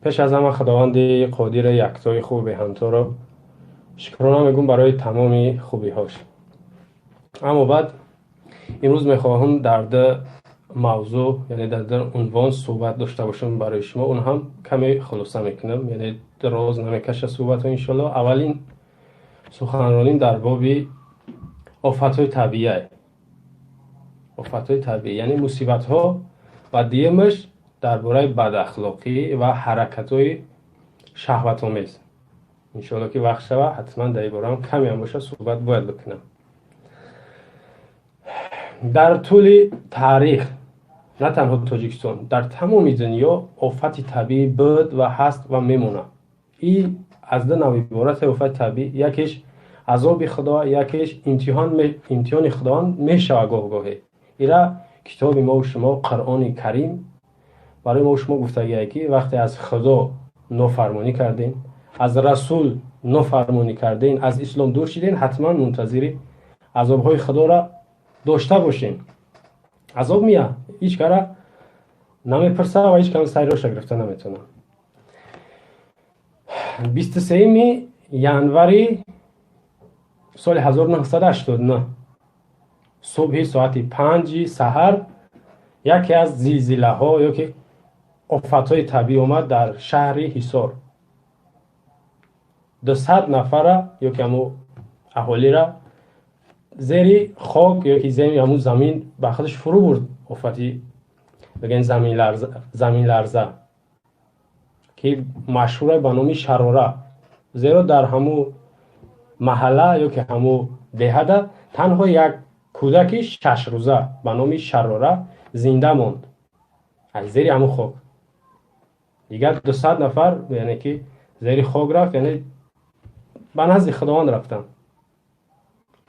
پیش از همه خداوند قادر یکتای خوب همتا را شکرانه میگم برای تمام خوبی هاش. اما بعد امروز میخواهم در موضوع یعنی در عنوان صحبت داشته باشم برای شما. اون هم کمی خلاصه میکنم، یعنی دراز نمیکشه صحبت ها. انشالله اولین سخنرانیم در باب آفت‌های طبیعی. آفت‌های طبیعی یعنی مصیبت ها و دیمش درباره بد اخلاقی و حرکت‌های شهوت آمیز. انشالله که وقت شوه حتما در این باره هم کمی هم باشه صحبت باید بکنم. در طول تاریخ نه تنها تاجیکستان، در تمام دنیا آفت طبیعی بود و هست و میمونه. این از دو نوع عبارت آفت طبیعی، یکیش عذاب خدا، یکیش امتحان خداوند میشه گاه گاهی. ایرا کتاب ما و شما قرآن کریم برای ما و شما گفته که وقتی از خدا نافرمانی کردین، از رسول نافرمانی کردین، از اسلام دور شدین، حتما منتظر عذاب‌های خدا را داشته باشین. عذاب میاد، هیچ کاره نمیپرسه و هیچ کم سریعش گرفته نمیتونه. 23 ینوری سال 1989 صبح ساعت 5 سحر یکی از زلزله ها یا که آفت‌های طبیعی اومد در شهر حصار. 200 نفر یا که همو اهالی را زیر خاک یا که زمین به خودش فرو برد. آفتی بگن زمین لرزه که مشهوره به نام شراره. زیرا در همو محله یا که همو دهده تنها یک کودک 6 روزه به نام شراره زنده ماند از زیر همو خاک. دیگر 200 نفر یعنی که زیر خاک رفت، یعنی به نزد خداوند رفتن.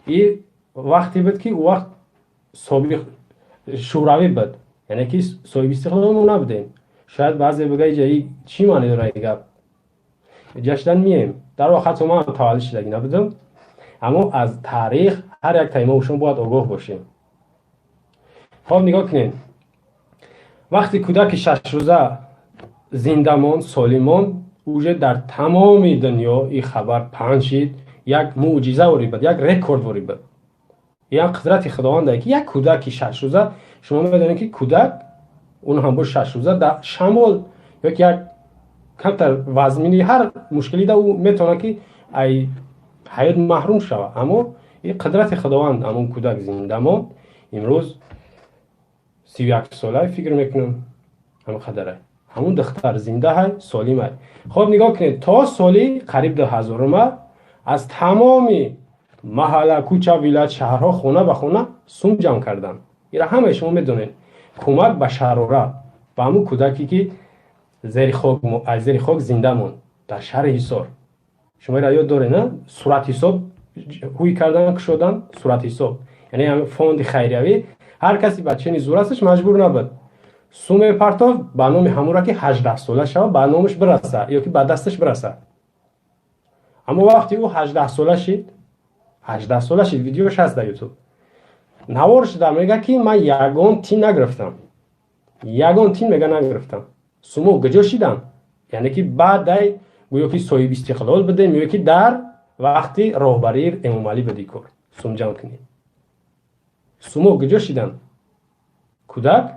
این وقتی بود که او وقت سابق شوروی بود، یعنی که صاحب استقلال ما نبودیم. شاید بعضی بگه جایی چی معنی داره این گپ؟ جشن میم در وقت ما تولد شدگی نبودم، اما از تاریخ هر یک تایمه شما باید آگاه باشیم. خب نگاه کنین، وقتی کودک 6 روزه زنده ماند، سالم ماند، اوجه در تمام دنیا این خبر پخش شد. یک معجزه وری بود، یک رکورد وری بود. یک قدرت خداونده که یک کودک 6 روزه، شما میدونید که کودک اون هم با 6 روزه در شمال یا یک کمتر وزنی هر مشکلی ده او میتونه که ای حیات محروم شود. اما این قدرت خداوند همون کودک زنده ماند. امروز 31 ساله فکر میکنم همون قدره، همون دختر زنده های سالم های. خب نگاه کنید، تا سالی قریب 2000 ما از تمام محله، کوچه، ولایت، شهرها خونه به خونه سوم جمع کردن. اینا همه شما میدونید کمک به شراره و همون کودکی که زیر خاک زنده ماند در شهر حصار. شما را یاد داره نه؟ صورت حساب هوی کردن که شدن صورت حساب، یعنی هم فوند خیریوی هر کسی بچه نیزورستش مجبور نبود سوم پرتاف به نام همون را که 18 ساله شد به نامش برسه یا که به دستش برسه. اما وقتی او 18 ساله شد، 18 ساله شد، ویدیوش هست در یوتیوب، نوارش در میگه که من یگان تین نگرفتم. یگان تین میگه نگرفتم. سومو گجا شدم، یعنی که بعد دای گویا که صاحب استقلال بده، میگه که در وقتی راهبری امام علی بدی کار سوم جمع کنی. سومو گجا شدم. کودک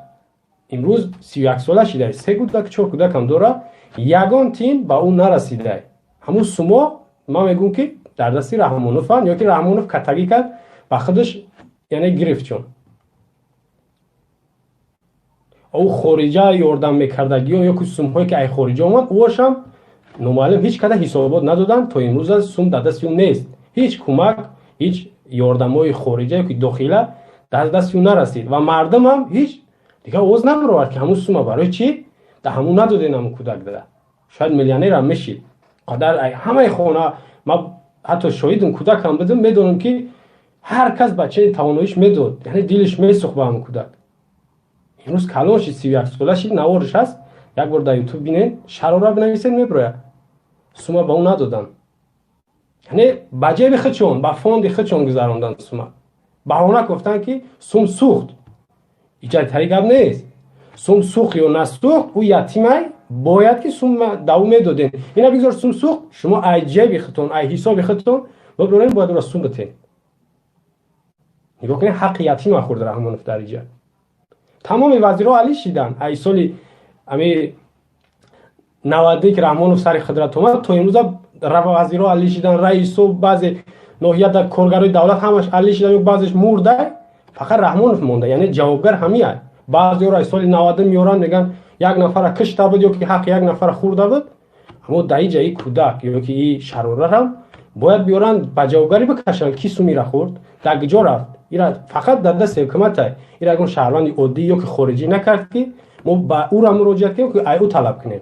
امروز 31 ساله شده، 3 کودک 4 کودک هم داره، یگان تین با اون نرسیده. همون سومو ما میگم که در دستی رحمانوف یا که رحمانوف کتگی کرد و خودش یعنی گرفت. چون او خارجه یاردم میکردگی یا که سوم هایی که ای خارجه آمد اوش هم نامعلوم هیچ کده حسابات ندادن. تا امروز از سوم در دست اون نیست. هیچ کمک، هیچ یاردم های خارجه که داخله در دست اون نرسید و مردم هم هیچ دیگه آواز نبرآورد که همون سوم برای چی در همون ندادین. همون کودک داده شاید میلیونر هم میشید. قدر همه خونه ما حتی شاید اون کودک هم بدم میدونم که هر کس بچه تواناییش میداد، یعنی دلش میسوخت به همون کودک. امروز کلانش 31 ساله شد، نوارش هست، یک بار در یوتیوب بینین، شراره بنویسین میبره. سومه به اون ندادن، یعنی بجیب خودشون با فوند خودشون گذراندن. سومه بهانه گفتن که سوم سوخت. ایجاد طریق هم نیست. سوم سوخت یا نسوخت او یتیمه باید که سوم دوام میدادین. اینا بگذار سوم سوخت، شما ای جیب خودتون ای حساب خودتون ببرین باید را سوم بتین. نگاه کنین حق یتیم خورد رحمانوف در اینجا. تمام وزیرها علی شدن. ای سالی امی 90 که رحمانوف سر قدرت اومد تا امروز وزیرها علی شدن، رئیس و بعضی ناحیه کارگرای دولت همش علی شدن و بعضیش مرده. فقط رحمانوف مونده، یعنی جوابگر همیه. بعضی را سال 90 میورن میگن یک نفر کشته بود یا که حق یک نفر خورده بود، اما در جای کودک یا که این شراره هم باید بیارن با جوابگری بکشن کی سومی را خورد، در کجا رفت. اینا فقط در دست حکومت. اینا اگه شهروند عادی یا که خارجی نکرد که ما با او را مراجعه کنیم که او طلب کنیم.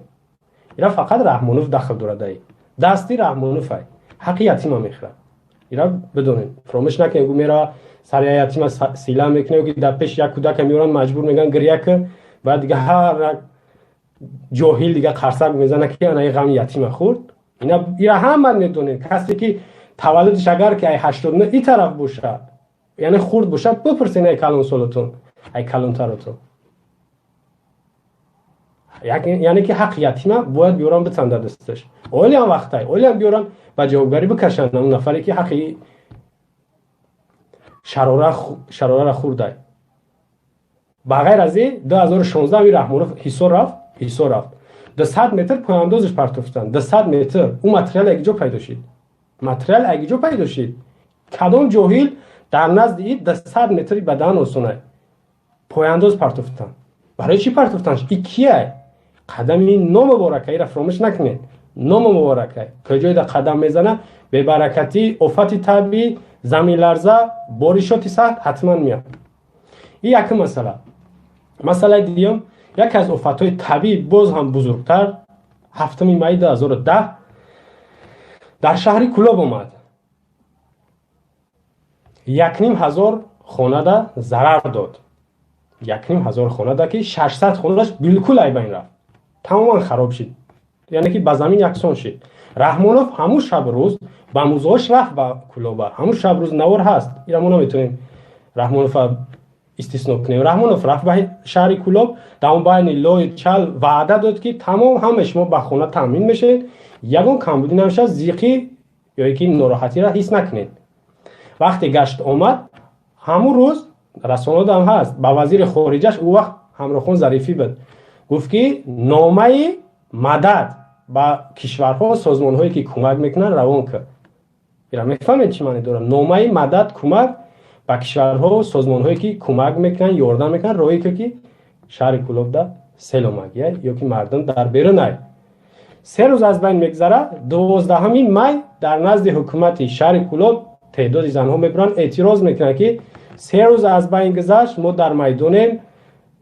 اینا فقط رحمانوف دخل داره، دستی رحمانوف حق یتیم میخوره. اینا بدونین، فراموش نکنید. میرا سر یتیم سیلا میکنه که در پیش یک کودک میورن مجبور میگن گریه کن، بعد دیگه هر جاهل دیگه قرصک میزنه که انا غم یتیم خورد. اینا هم میدونین کسی که تولدش اگر که 89 این طرف باشه یعنی خورد باشه بپرسین ای کلون سولتون ای کلون تراتون، یعنی که حق یتیمه باید بیارن بتن در دستش. اولی هم وقتای اولی هم بیارن با جوابگری بکشن اون نفری که حقی شراره را خورده. بغیر از این 2016 می رحمانوف حصار رفت 200 متر پایاندازش پرتوفتن. 200 متر اون متریال اگه جو پیدا شد کدام جاهل در نزد این 200 متری بدن آسونه پایانداز پرتوفتن. برای چی پرتوفتنش؟ این کیه؟ قدم این نام مبارکه ای را فراموش نکنید. نام مبارکه کجای در قدم میزنه به برکتی افت طبیعی زمین لرزه بارشات سخت حتما میاد. این یک مسئله دیگه یکی از آفت‌های طبیعی باز هم بزرگتر 7 می 2010 در شهر کلاب اومد. 1,500 خانه را ضرر داد. 1,500 خانه را که 600 خانه‌اش بالکل ای بین رفت، تماما خراب شد، یعنی که به زمین یکسان شد. رحمانوف همون شب روز با موزهاش رفت به کلابه. همون شب روز نوار هست، اینا ما نمیتونیم رحمانوف استثناء کنیم. رحمانوف رفت به شهر کلاب، در اون بین لای چل وعده داد که تمام همه شما به خونه تامین میشه، یگان کمبودی نمیشه، زیقی یا یکی ناراحتی را حس نکنید. وقتی گشت آمد همون روز رسانه هم هست با وزیر خارجش او وقت همراهخان ظریفی بود، گفت که نامه مدد با کشورها و سازمان‌هایی که کمک میکنن روان کرد. اینا میفهمید چی معنی داره؟ نامه مدد کمک با کشورها و سازمان‌هایی که کمک میکنن یاردن میکنن روی که شهر کلاب در سیل اومد یا که مردم در بیرون ای. 3 روز از بین میگذره. 12 می در نزد حکومت شهر کلاب تعداد زنها میبرن اعتراض میکنن که 3 روز از بین گذشت ما در میدانیم،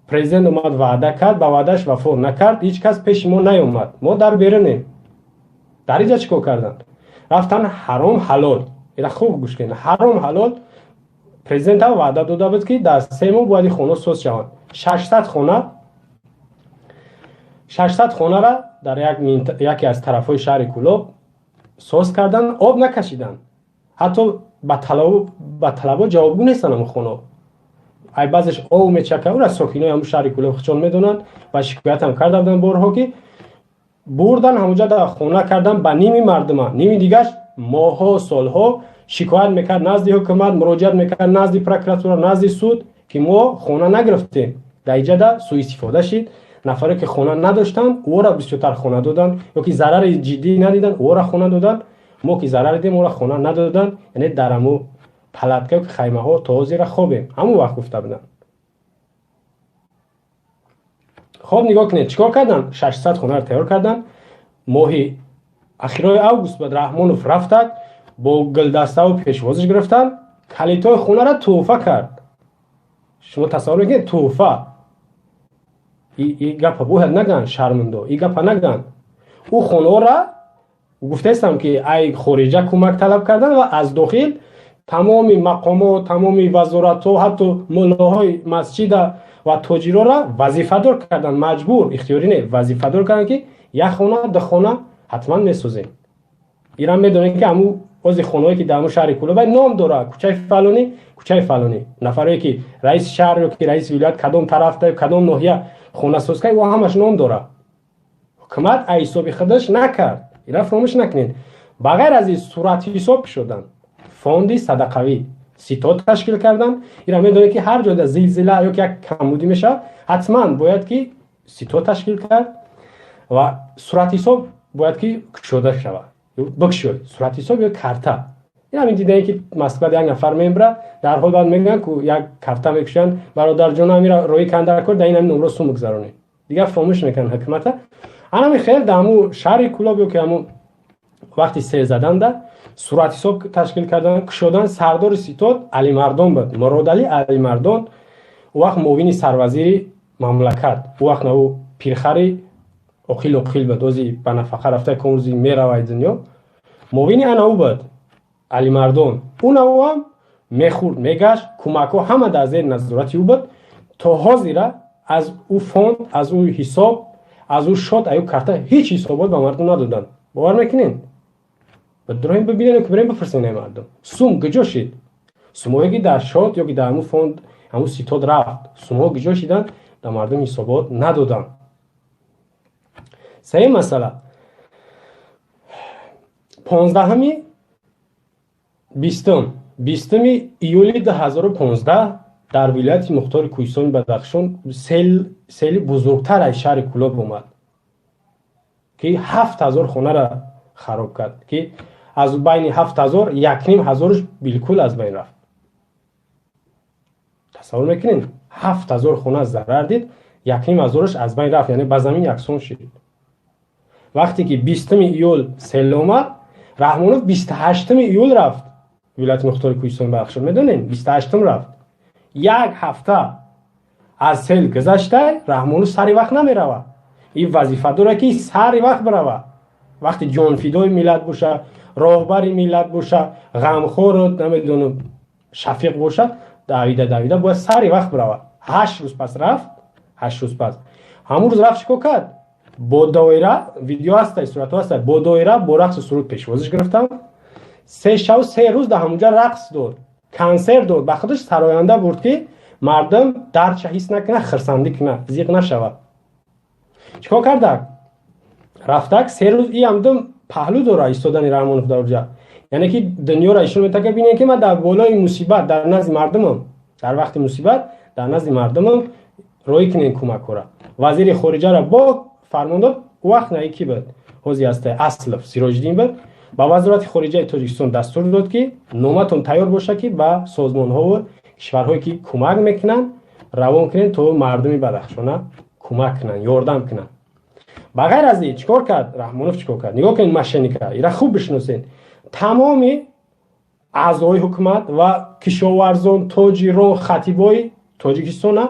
پرزیدنت اومد وعده کرد با وعدهش وفا نکرد، هیچ کس پیش ما نیومد، ما در بیرونیم. در اینجا چیکار کردن؟ رفتن حرام حلال. اینا خوب گوش کنید، حرام حلال پرزیدنت هم وعده داده بود که در 3 ماه باید خونه سوز شوند. 600 خونه را در یکی از طرفهای شهر کلاب سوز کردن، آب نکشیدن. حتی با طلبا جوابگو نیستن هم خونه. ای بعضش او میچکه او را ساکنای همون شهر کلاب خچان میدونن و شکایت هم کرده بودن بارها که بردن همونجا در خونه کردن با نیمی مردم، نیمی دیگرش ماها سالها شکایت میکرد نزد حکومت، مراجعت میکرد نزد پروکراتور، نزد سود که ما خونه نگرفتیم. در اینجا در سوء استفاده شد. نفری که خونه نداشتن او را بسیارتر خونه دادن، یا که ضرر جدی ندیدن او را خونه دادن. ما که ضرر دیدیم او را خونه ندادن، یعنی درمو پلاتکه که خیمه ها تازه را خوابیم همون وقت گفته بودن. خب نگاه کنید چیکار کردن؟ 600 خونه را تیار کردن. ماهی اخیرای اوگوست بعد رحمانوف رفتند با گلدسته و پیشوازش گرفتن، کلیدهای خونه را تحفه کرد. شما تصور کنید تحفه. این گپ باید نگن شرمنده، این گپ نگن. او خونه را گفته استم که ای خارجه کمک طلب کردن و از داخل تمام مقامات، تمام وزارت ها، حتی ملاهای مسجد و تاجرها را وظیفه دار کردن، مجبور اختیاری نه وظیفه دار کردن که یک خانه دو خانه حتما میسازین. ایران میدونن که همون از خونه‌ای که در همون شهر کلاب نام داره، کوچه فلانی نفری که رئیس شهر یا که رئیس ولایت کدام طرف ده کدام ناحیه خونه ساز کرد و همش نام داره. حکومت حساب خودش نکرد. اینا فراموش نکنین. بغیر از این صورت حساب شدن، فوندی صدقوی سیتات تشکیل کردن. اینا میدونه که هر جا زلزله یا که کمبودی میشه حتما باید که سیتات تشکیل کرد و صورت حساب باید که کشوده شود. بکشوی صورت حساب یا کارتا. اینا می دیدن که مثلا یک نفر میبره در حال بعد میگن که یک کارتا میکشن برادر جون امیر روی کندر کرد این نمره سوم میگذرونی. دیگه فراموش میکنن حکومت. انا می خیلی دامو شهر کلابیو که همون وقتی سه زدن ده صورت حساب تشکیل کردن کشودن. سردار سیتات علی مردان بود، مراد علی مردان. وقت موینی سروزیری مملکت وقت نو پیرخری اخیل بود. اوزی بنفخه رفته کموزی میره وای دنیا. موینی انا او بود علی مردان. اون او هم میخورد میگشت کمکو همه در زیر نظارت او بود تا حاضره از او فوند از او حساب از او شد ایو کارتا هیچ حسابات به مردم ندادن. باور میکنین؟ بدرایم ببینن که بریم بفرستین مردم. سوم گجا شد. سومایی در شد یا که در همون فوند همون سیتاد رفت. سومها گجا شدن در مردم حسابات ندادن. سه مسئله 15 بیستم ایولی 2015 در ولایت مختار کوهستان بدخشان سیل بزرگتر از شهر کلاب اومد که 7000 خانه را خراب کرد که از بین 7000 1500 بالکل از بین رفت. تصور میکنین 7000 خانه ضرر دید 1500 از بین رفت، یعنی به زمین یکسان شد. وقتی که 20 ایول سیل اومد رحمانوف 28 ایول رفت ولایت مختار کوهستان بدخشان. میدونین 28 رفت. یک هفته از سیل گذشته رحمانوف سری وقت نمیروه. این وظیفه داره که سری وقت بروه. وقتی جان فیدای ملت باشه، راهبر ملت باشه، غمخوار نمیدونم شفیق باشه، دویده باید سری وقت بروه. 8 روز پس رفت. 8 روز پس همون روز رفت چیکار کرد؟ با دایره ویدیو هست، صورت هست، با دایره با رقص سرود پیشوازش گرفتم. 3 شب و 3 روز در همونجا رقص داد، کنسر داد. به خودش سراینده بود که مردم درد حس نکنه، خرسندی کنه، زیق نشود. چیکار کرد؟ رفتک 3 روز ای همدم پهلو داره ایستادن رحمانوف در اونجا. یعنی که دنیا را ایشون میتونه ببینه که من در بالای مصیبت در نزد مردمم، در وقت مصیبت در نزد مردمم روی کنین کمک کنه. وزیر خارجه را با فرمان داد. وقت نه کی بود؟ حوزی است اصلف سیراجدین بود. با وزارت خارجه تاجیکستان دستور داد که نامتون تیار باشه که با سازمان ها و کشورهایی که کمک میکنن روان کنن تا مردم بدخشان کمک کنن، یاردم کنن. بغیر از این چیکار کرد رحمانوف؟ چیکار کرد؟ نگاه کنین مشنیکا اینا خوب بشناسین. تمام اعضای حکومت و کشاورزان، تاجران، خطیبای تاجیکستان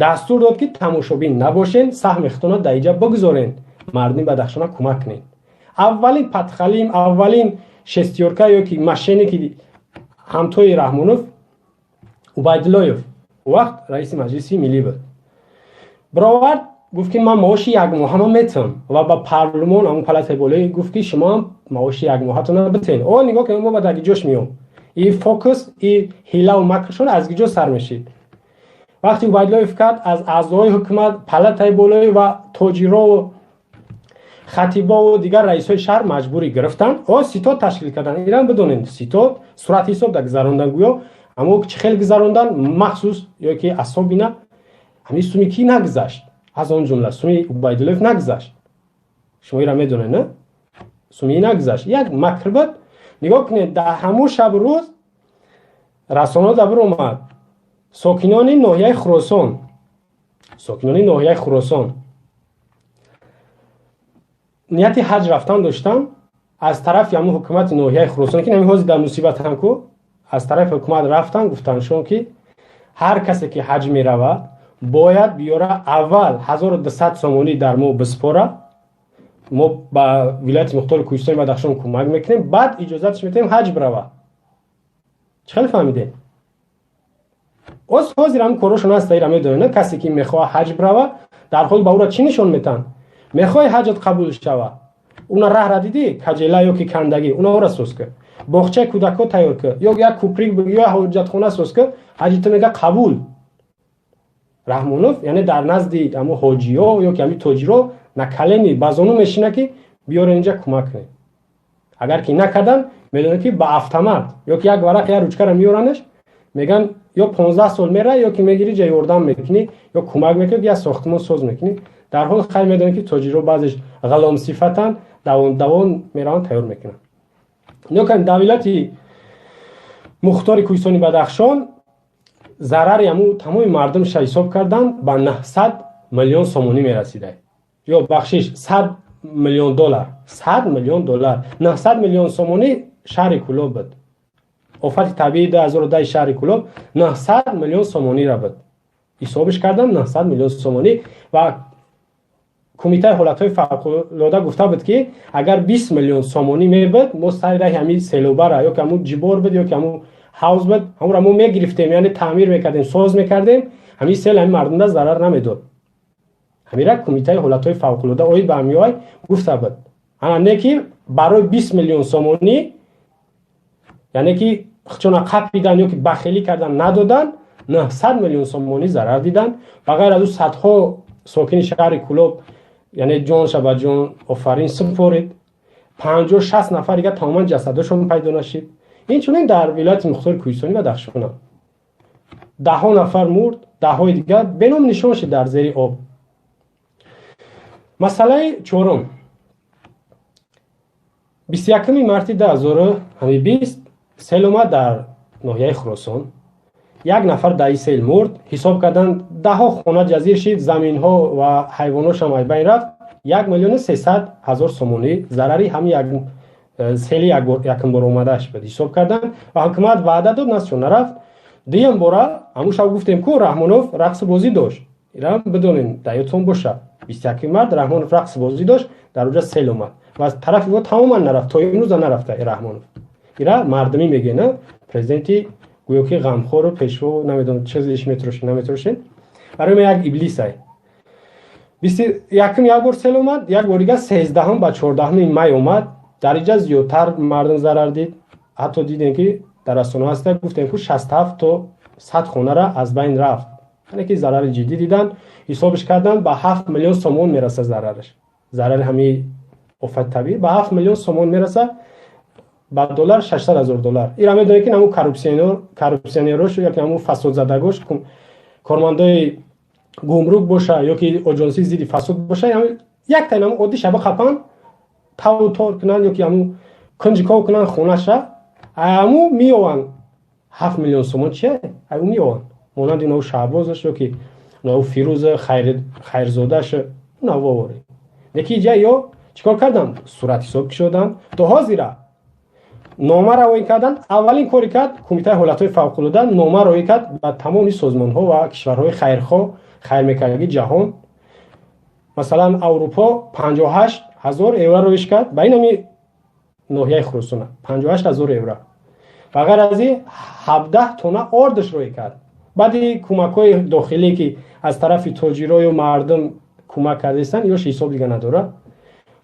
دستور داد که تماشابین نباشین، سهم اختیار در اینجا بگذارین، مردم بدخشان کمک کنین. اولین پتخلیم، اولین شستیورکا یا که مشینی که همتای رحمانوف عبیداللهیف وقت رئیس مجلس ملی بود برآورد، گفت که من معاش یک ماه میتونم و با پارلمان اون پالات بالایی گفت که شما هم معاش یک ماهتون رو بتین. او نگاه که ما بعد جوش میام این فوکس این هیلا و مکرشون از گیجو سر میشید. وقتی عبیداللهیف کرد از اعضای حکومت پالات بالایی و تاجرا و خطیبا و دیگر رئیسای شهر مجبوری گرفتن و سیتات تشکیل کردن. ایران بدونین سیتات صورت حساب در گذراندن گویا اما چه خیلی گذراندن مخصوص یا که اصاب اینا همین سومی کی نگذشت، از اون جمله سومی عبیداللهیف نگذشت. شما ایران میدونین نه؟ سومی نگذشت. یک مکر بود. نگاه کنید در همون شب روز رسانه دبر اومد ساکنان ناحیه خراسان نیتی حج رفتن داشتن از طرف همون حکومت ناحیه خراسان که نمی‌هازی در مصیبت هم کو از طرف حکومت رفتن گفتن شون که هر کسی که حج میروه باید بیاره اول 1200 سومانی در ما بسپاره، ما با ولایت مختار کوهستان بدخشان کمک میکنیم، بعد اجازهش میدیم حج بروه. چه فهمیدین؟ حاضر هم کارشون هست ایران میدونه کسی که میخواد حج بروه در حال با او را چی نشون میتن؟ میخوای حجت قبول شوه اون راه را دیدی کجله یا که کندگی اون را سوس که باغچه کودکا تیار که یا یک کوپریک بگی یا حجت خونه سوس که حجت میگه قبول. رحمانوف یعنی در نزد اما حاجی‌ها یا که همین تاجرها накалени ба зону мешина ки биёр инҷа кӯмак кунед. агар ки накардан медонед ки ба автомат ё ки як варақ я ручкара меёранаш меган ё 15 сол мера ё ки мегири ҷа ёрдам мекунӣ ё кӯмак мекунӣ я сохтмон соз мекунӣ. дар ҳол хай медонед ки тоҷиро баъзеш ғалом сифатан давон мераванд тайёр мекунанд. нӯкан давлати Мухтори Кӯҳистони Бадахшон зарари ҳамун тамоми мардумша ҳисоб кардан ба 900 миллион сомонӣ мерасида. ё бахшиш 100 миллион доллар. 100 миллион доллар. 900 миллион сомонӣ шаҳри Кӯлоб буд. офати табиӣ 2010 шаҳри Кӯлоб 900 миллион сомонира буд. ҳисобиш кардам 900 миллион сомонӣ ва кумитаи ҳолатҳои фавқулода гуфта буд ки агар 20 миллион сомонӣ мебуд мо сари раҳи ҳамин селобара ё ки ҳамун ҷибор буд ё ки ҳамун ҳавз буд ҳамонро мо мегирифтем, яъне таъмир мекардем, соз мекардем, ҳамин сел ҳамин мардумда зарар намедод. ҳамира кумитаи ҳолатҳои фавқулода оид ба ҳамиёй гуфта буд. ана не ки барои 20 миллион сомонӣ яъне ки хчона қапидан ё ки бахелӣ кардан надодан 900 миллион сомонӣ зарар дидан. ба ғайр аз ӯ садҳо сокини шаҳри Кӯлоб яъне ҷонша ба ҷон офарин супорид. 50-60 нафар дига тамоман ҷасадашон пайдо нашид. инчунин дар вилояти Мухтори Кӯҳистони Бадахшон даҳҳо нафар мурд, даҳҳои дига беном нишон шид дар зери об. масъалаи чорум 21 марти 2020 сел омад дар ноҳияи Хӯросон. як нафар даи сел мурд, ҳисоб кардан даҳҳо хона ҷазир шид, заминҳо ва ҳайвоношам аз байн рафт. 1 миллион 300 ҳазор сомонӣ зарари ҳамин сели якумбор омадааш буд ҳисоб кардан ва ҳукумат ваъда дод, насчо нарафт. дуюм бора ҳамун шаб гуфтем ку Раҳмонов рақсу бозӣ дошт. ира бидонем дар ёдтон боша 21 март Раҳмонов рақсу бозӣ дошт, дар оҷа сел омад ва аз тарафи мо тамоман нарафт, то имрӯза нарафта Раҳмонов. ира мардумӣ мегӯяд, на президенти гӯё ки ғамхору пешво намедонам чизиш метрошин наметрошин барои як иблисай. 21 як бор сел омад, як бор дига 13 ба 14 май омад. дар иҷа зиёдтар мардум зарар дид. ҳатто дидем ки дар расонаҳо ҳаста гуфтем ки 67 то 100 хонара аз байн рафт. яъне ки зарари ҷиддӣ дидан, ҳисобиш кардан ба 7 миллион сомон мераса зарараш. зарари ҳамин офати табиӣ ба 7 миллион сомон мераса, ба доллар 600 000 доллар. ира медонед ки ҳамун коррупсионерош ё ки ҳамун фасодзадагош, кормандои гумрук боша ё ки оҷонсии зидди фасод боша, як тайм ҳамун оддӣ шаба қапан таву тор кунанд ё ки ҳамун кунҷиков кунанд хонаша, ҳамун меёванд 7 миллион сомон чие? ҳамун меёванд монанди наву Шаҳбозаш ё ки наву Фирӯза Хайрзодаш навовори. яки ҷа ё чикор кардан? Сурат ҳисоб кушодан. то ҳозира нома равоӣ кардан. аввалин кори кард кумитаи ҳолатҳои фавқулода нома равоӣ кард ба тамоми созмонҳо ва кишварҳои хайрхоҳ, хайрмекардаги ҷаҳон. масалан Аврупо 58 000 евро равиш кард ба ин ҳами ноҳияи Хӯросона 58 000 евро. ба ғайр аз ин 17 тонна ордаш роӣ кард. баъди кӯмакҳои дохилӣ ки аз тарафи тоҷиро ё мардум кӯмак кардастанд, ёш ҳисоб дига надорад.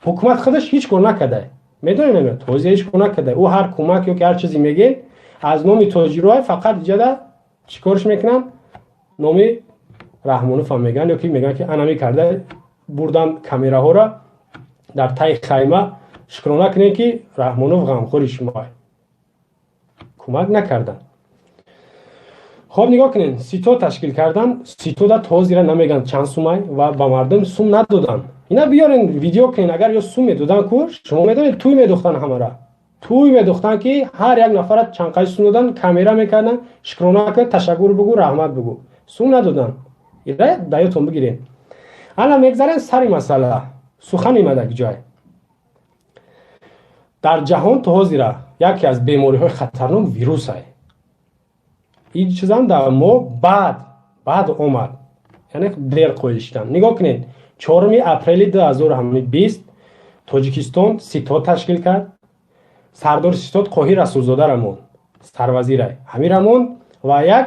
ҳукумат худаш ҳеҷ кор накарда. медонем ҳозир ҳеҷ кор накарда. ӯ ҳар кӯмак ё ки ҳар чизе мегӯяд аз номи тоҷироҳо фақат иҷада чикорш мекунанд? номи Раҳмонов ҳам мегӯянд ё ки мегӯянд ки анами карда бурдан камераҳоро дар таи хайма шукрона кунем ки Раҳмонов ғамхори шумоа. кӯмак накардан. хоб нигоҳ кунем, ситод ташкил кардан. ситода то ҳозира намегӯянд чанд сумай ва ба мардум сум надодан. ина биёрен видео кунен. агар ё сум медодан ку шумо медонед туй медохтан, ҳамара туй медохтан ки ҳар як нафара чанд қайси сум додан, камера мекардан, шукрона кун, ташаккур бугу, раҳмат бугу. сум надодан. ира даётон бигирен. ана мегзарем сари масъала. сухан омадаг ҷой. дар ҷаҳон то ҳозира яке аз бемориҳои хатарнок вирус ай. ин чизам дар мо баъд омад. яъне дер қоил шудан. нигоҳ кунед. 4 апрели 2020 Тоҷикистон ситод ташкил кард. сардори ситод Қоҳир Расулзода рамон, сарвазирай. ҳамин рамон ва як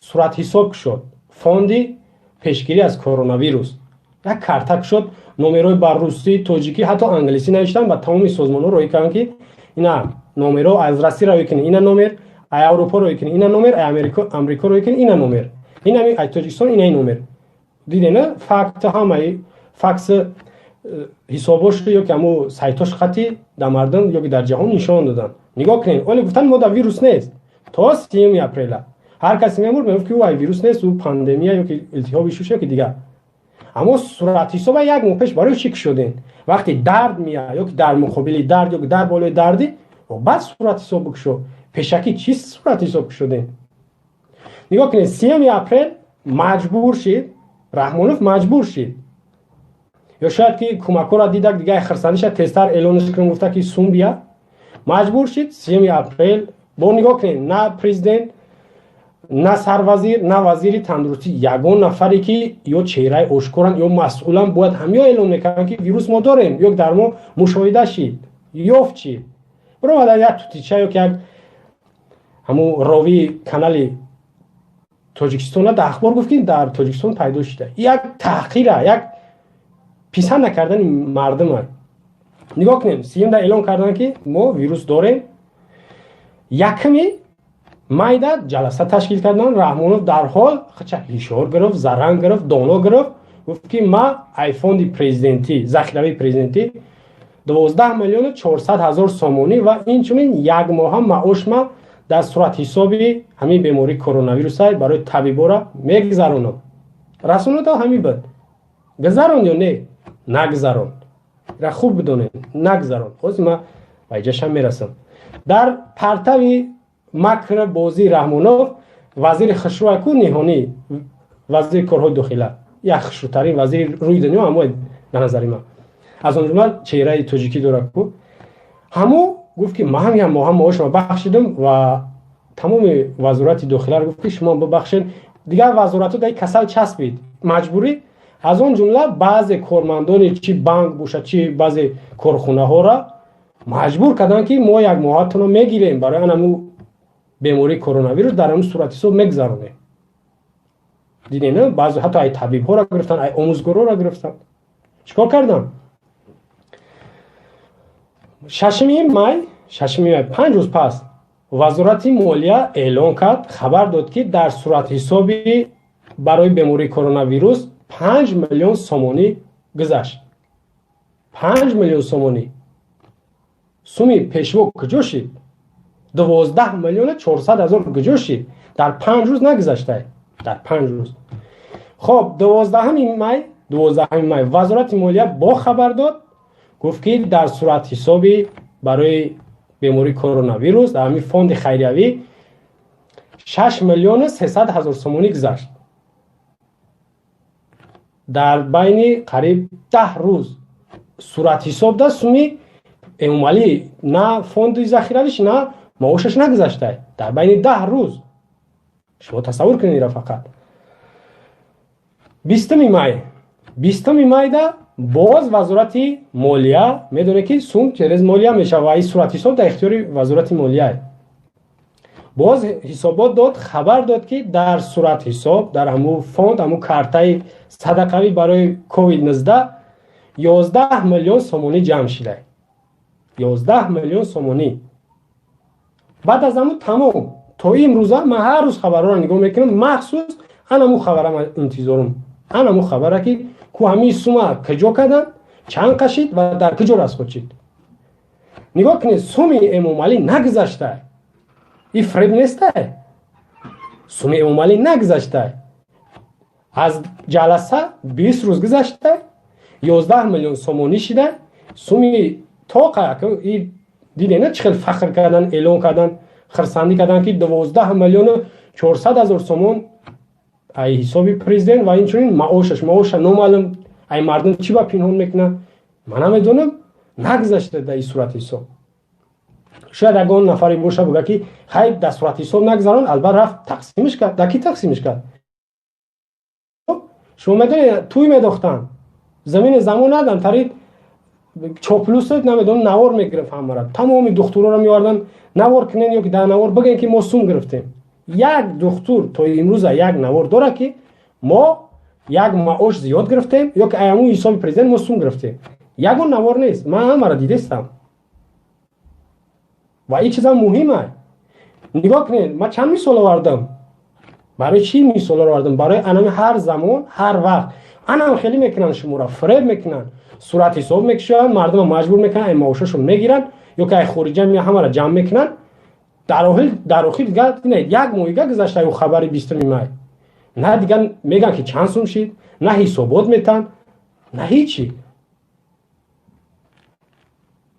сурат ҳисоб кушод. фонди пешгирӣ аз коронавирус. як карта кушод. номерои ба русӣ, тоҷикӣ, ҳатто англисӣ навиштан ба тамоми созмонҳо роӣ карданд ки ина номеро аз Россия роӣ кунед, ина номер, ай Аврупо роӣ кунед, ина номер, ай Амрико роӣ кунед, ина номер. ин ҳами ай Тоҷикистон, ина ин номер. дидем факт ҳамаи فکس حسابش یا که همو سایتاش خطی در مردم یا که در جهان نشان دادن. نگاه کنین ولی گفتن ما در ویروس نیست تا 30 اپریل. هر کسی میگه که وای ویروس نیست و پاندمیا یا که التهاب شوشه که دیگه. اما صورت حساب یک ماه پیش برای چی شدین؟ وقتی درد میاد یا که در مقابل درد یا که در بالای دردی و بعد صورت حساب بکشو. پیشکی چی صورت حساب شدین؟ نگاه کنین 30 اپریل مجبور شد رحمانوف مجبور شد یا شاید که کمک‌ها را دیدک دیگه خرسندیش تستر اعلانش کردن گفته که سون بیا مجبور شد 30 اپریل با نگاه کنین نه پرزیدنت نه سروزیر نه وزیر تندرستی یگان نفری که یا چهره آشکارن یا مسئولان باید همیا اعلام میکنن که ویروس ما داریم یا در ما مشاهده شید یافت چی برای در یک توتیچه یا که همون راوی کانال تاجیکستان در اخبار گفت که در تاجیکستان پیدا شده یک تحقیره یک پیسند نکردن مردم ها. نگاه کنیم سیم در اعلان کردن که ما ویروس داریم یکمی مایده جلسه تشکیل کردن رحمانوف در حال خچه هشار گرفت زرنگ گرفت دانا گرفت گفت که ما ایفوند پرزیدنتی ذخیره پرزیدنتی 12,400,000 سامانی و این چونین یک ماه هم معاش ما در صورت حسابی همین بیماری کرونا ویروس برای طبیبا را میگذرونم رسانه تا همین بود گذرون یا نه نگذرون را خوب بدونین نگذرون خود ما وایجش هم میرسم در پرتوی مکر بازی رحمانوف وزیر خشروع نهانی وزیر کارهای داخله یک خشروترین وزیر روی دنیا همو به نظر من از اون جمله چهره تاجیکی داره کو همو گفت که ما هم معاش ما بخشیدم و تمام وزارت داخله رو گفت که شما ببخشید دیگه وزارت رو در کسل چسبید مجبوری از اون جمله بعضی کارمندان چی بانک باشه چی بعضی کارخانه ها را مجبور کردن که ما یک ماهتون رو میگیریم برای همون بیماری کرونا ویروس در همون صورت حساب میگذرونیم دیدین نه بعضی حتی ای طبیب ها را گرفتن ای آموزگارا را گرفتن چیکار کردن 6 می 5 روز پس وزارت مالیه اعلان کرد خبر داد که در صورت حسابی برای بیماری کرونا ویروس 5 میلیون سومانی گذشت 5 میلیون سومانی سومی پیشوا کجا شد 12,400,000 کجا شد در 5 روز نگذشته در 5 روز خب 12 می وزارت مالیه با خبر داد گفت که در صورت حسابی برای بیماری کرونا ویروس در همین فوند خیریوی 6,300,000 سومانی گذشت در بین قریب 10 روز صورت حساب ده سومی عمومی نه فوند ذخیره‌اش نه معاشش نگذشته در بین 10 روز شما تصور کنید فقط 20 می ده باز وزارت مالیه میدونه که سوم چرز مالیه میشه و این صورت حساب در اختیار وزارت مالیه باز حسابات داد خبر داد که در صورت حساب در همون فوند همون کارتای صدقوی برای کووید 19 11 میلیون سومانی جمع شده 11 میلیون سومانی بعد از همون تمام تا این روزا من هر روز خبرها رو نگاه میکنم مخصوص همون خبره من انتظارم همون خبره که کو همین سوما کجا کردن چند کشید و در کجا رسخ شد نگاه کنید سومی امامعلی نگذشته این فریب نیسته سومی امامعلی نگذشته از جلسه 20 روز گذشته 11 میلیون سومانی شده سومی تا این دیده نه چقدر فخر کردن اعلان کردن خرسندی کردن که 12,400,000 سومون ای حسابی پرزیدنت و اینچنین معاش نامعلوم ای مردم چی با پنهان میکنه من هم میدونم نگذشته در این صورت حساب شاید اگه اون نفری باشه بگه که خیلی در صورت حساب نگذارن البته رفت تقسیمش کرد در کی تقسیمش کرد شما میدونید توی میداختن زمین زمان ندن ترید چاپلوس نمیدونم نوار میگرفت همه را تمام دکترها رو میوردن نوار کنین یا که در نوار بگن که ما سوم گرفتیم یک دکتر تا امروز یک نوار داره که ما یک معاش زیاد گرفتیم یا که ایامو حساب پرزیدنت ما سوم گرفتیم یگون نوار نیست من همه را دیدستم و این چیزا مهمه نگاه کنید من چند مثال آوردم برای چی مثال آوردم برای انم هر زمان هر وقت انا هم خیلی میکنن شما را فریب میکنن، صورت حساب میکشن، مردم مجبور میکنن این معاششون میگیرن یا که خارجی می همه را جمع میکنن. در اخیر دیگه یک ماه گذشته و خبری 20 می نه دیگه میگن که چند سوم شید، نه حسابات میتن، نه هیچی.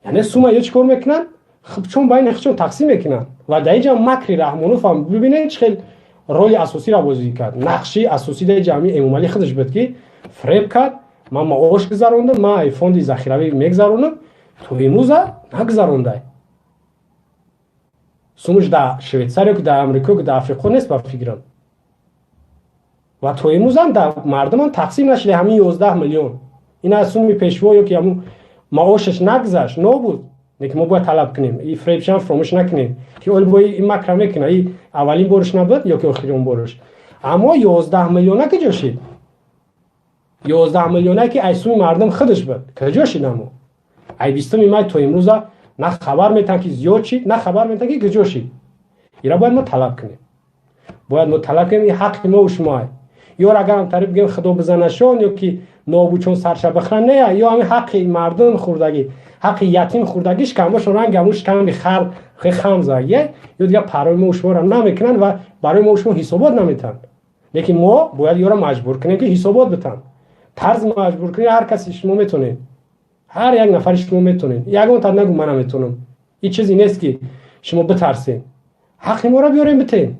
یعنی سوما یا چیکار میکنن؟ خب چون بین خودشون تقسیم میکنن و در اینجا مکر رحمانوف هم ببینید چه رول اساسی را بازی کرد، نقشی اساسی در جمعی امامعلی خودش بود که فریب کرد. من معاش گذروندم، من فوند ذخیروی میگذرونم، تو امروز نگذرونده. سومش در شویتزاریا که در امریکا که در افریقا نیست با فکرم، و تو امروز هم در مردمان تقسیم نشده همین 11 میلیون. این از سوم پیشوا که همون معاشش نگذشت نبود، که ما باید طلب کنیم این فریبشان فراموش نکنیم که اول باید این مکر میکنه این اولین بارش نبود یا که آخرین بارش. اما 11 میلیونه که جاشید، 11 میلیونه که ایسوم مردم خودش بود که جاشید. اما ای 20 می تو امروز نه خبر میتن که زیاد شید، نه خبر میتن که کجا شید. اینا باید ما طلب کنیم، باید ما طلب کنیم، این حق ما و شما. یا اگر هم طرف بگیم خدا بزنشون یا که نابو چون سرش بخرن، نه، یا همین حق مردم خوردگی، حق یتیم خوردگیش که همش رنگ همش کم خم زایه، یا دیگه برای ما و شما را نمیکنن و برای ما و شما حسابات نمیتن. لیکن ما باید یارو مجبور کنیم که حسابات بتن، طرز مجبور کنیم. هر کسی شما میتونه، هر یک نفر شما میتونین، یگان تا نگو من نمیتونم. این چیزی نیست که شما بترسین، حق ما را بیارین بتین.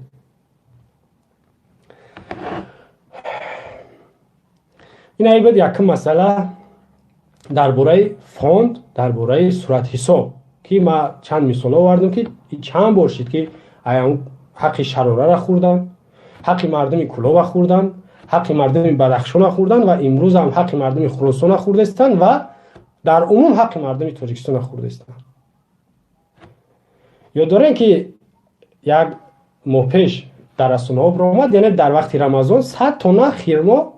این ای بود یک مسئله درباره فوند، درباره صورت حساب که ما چند مثال آوردم که چند بار شد که حق شراره را خوردن، حق مردم کلاه را خوردن، حق مردم بدخشان را خوردن و امروز هم حق مردم خراسان را خورده استن و در عموم حق مردم تاجیکستان را خورده استن. یا دارن که یک ماه پیش در رسانه‌ها برآمد، یعنی در وقت رمضان 100 تن خرما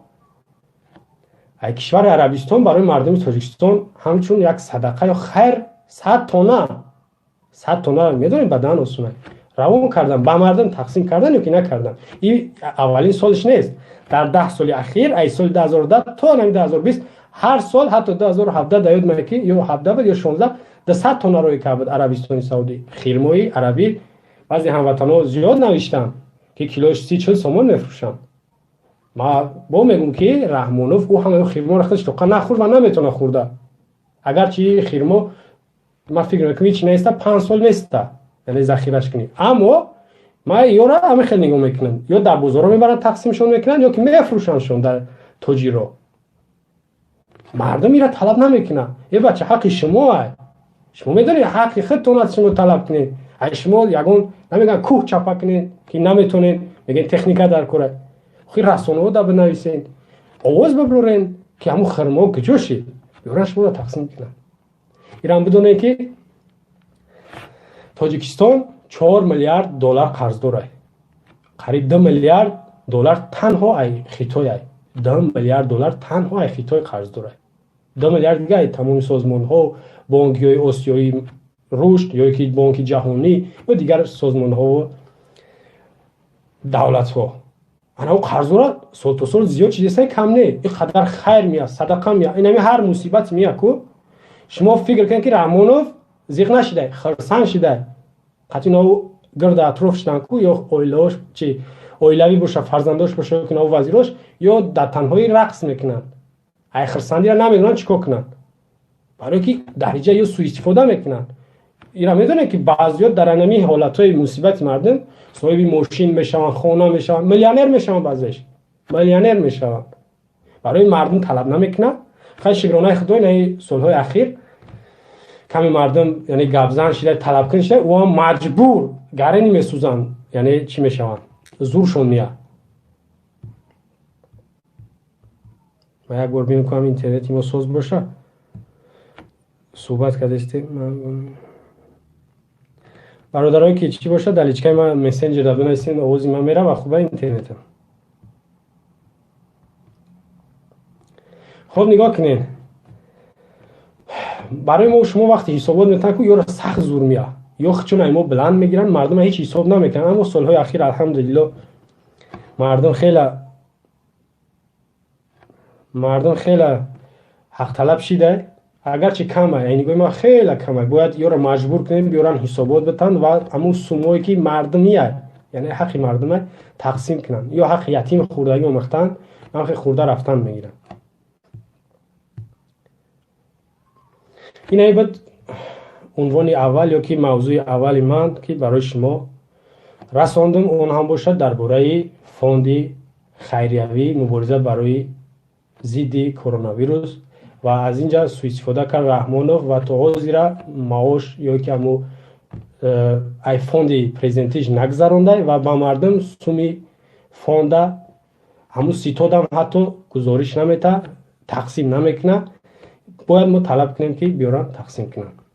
ای کشور عربستان برای مردم تاجیکستان همچون یک صدقه یا خیر 100 تن میدونید بدن اسونه روان کردن، با مردم تقسیم کردن یا که نکردن. این اولین سالش نیست، در 10 سال اخیر، ای سال 2010 تا 2020 هر سال حتی 2017 داید میگه یا 17 بود یا 16 ده 100 تن روی کبد عربستان سعودی خرمای عربی. بعضی هموطنا زیاد نوشتن که کیلوش 30-40 سومون میفروشن. ما با میگم که رحمانوف او همه خرما را خودش تو نخورد و نمیتونه خورده. اگر چی خرما ما فکر میکنم هیچ نیسته، 5 سال نیسته یعنی ذخیرهش کنی. اما ما یورا همه خیلی نگاه میکنن، یا در بازار میبرن تقسیمشون میکنن یا که میفروشنشون در تاجرها. مردم میره طلب نمیکنه. ای بچه حق شما، شما میدونید حق خودتون از شما طلب کنید. ای شما یگون نمیگن کوه چپا کنید که نمیتونید، میگن تکنیکا در کاره. خیلی رسانه‌ها دا بنویسین، آواز ببرین که همون خرما کجا شد، یورا شما تقسیم کنن. ایران بدونه که تاجیکستان 4 میلیارد دلار قرض داره، قریب 2 میلیارد دلار تنها ای خیتای 2 میلیارد دلار تنها ای خیتای قرض داره. 2 میلیارد دیگه تمام سازمان ها، بانک های آسیایی رشد یا یکی بانک جهانی و دیگر سازمان ها و دولت ها، انا قرض را سال تا سال زیاد چیزی کم نه. این قدر خیر میاد، صدقه میاد، این هر مصیبت میاد کو شما فکر کنید که رحمانوف زیغ نشده، خرسان شده، قطعی نو گرد اطراف شدن کو یا اویلاش چی اویلاوی باشه، فرزنداش باشه که نو وزیراش، یا در تنهایی رقص میکنن. ای خرسندی را نمیدونن چیکار کنن، برای که درجه یا سوء استفاده میکنن. اینا میدونن که بعضیا در انمی حالتهای مصیبت مردم صاحب ماشین میشن، خونه میشن، میلیونر میشن، بعضیش میلیونر میشن، برای مردم طلب نمیکنن. خیلی شکرانه خدای نه سالهای اخیر کمی مردم یعنی گبزن شده طلب کنن شده و مجبور گرنی میسوزن، یعنی چی میشن زورشون میاد. ما یک بار بیم کنم اینترنتی ما سوز باشه صحبت کردیم برادرایی که چی باشه دلیچکای ما مسنجر دا بنویسین، آوازی من میره و خوبه اینترنتم. خب نگاه کنین، برای ما شما وقتی حسابات میتونن که یا سخت زور میاد یا چون ایما بلند میگیرن، مردم هیچ حساب نمیکنن. اما سالهای اخیر الحمدلله مردم خیلی мардум хела ҳақталаб шида, агарчи кама, яъни гӯем хела кама, бояд ёро маҷбур кунем биёран ҳисобот батан ва ҳамун сумое ки мардумия, яъне ҳаққи мардума тақсим кунанд. ё ҳаққи ятим хурдагӣ омӯхтанд, ҳаққи хурда рафтан мегиранд. ин буд унвони аввал ё ки мавзӯи аввали ман ки барои шумо расондум. он ҳам бошад дар бораи фонди хайриявӣ мубориза барои зидди коронавирус ва аз инҷа суистифода кард Раҳмонов ва то ҳозира маош ё ки ҳамун ай фонди президентиш нагзаронда ва ба мардум суми фонда ҳамун ситодам ҳатто гузориш намета, тақсим намекуна. бояд мо талаб кунем ки биёран тақсим кунанд.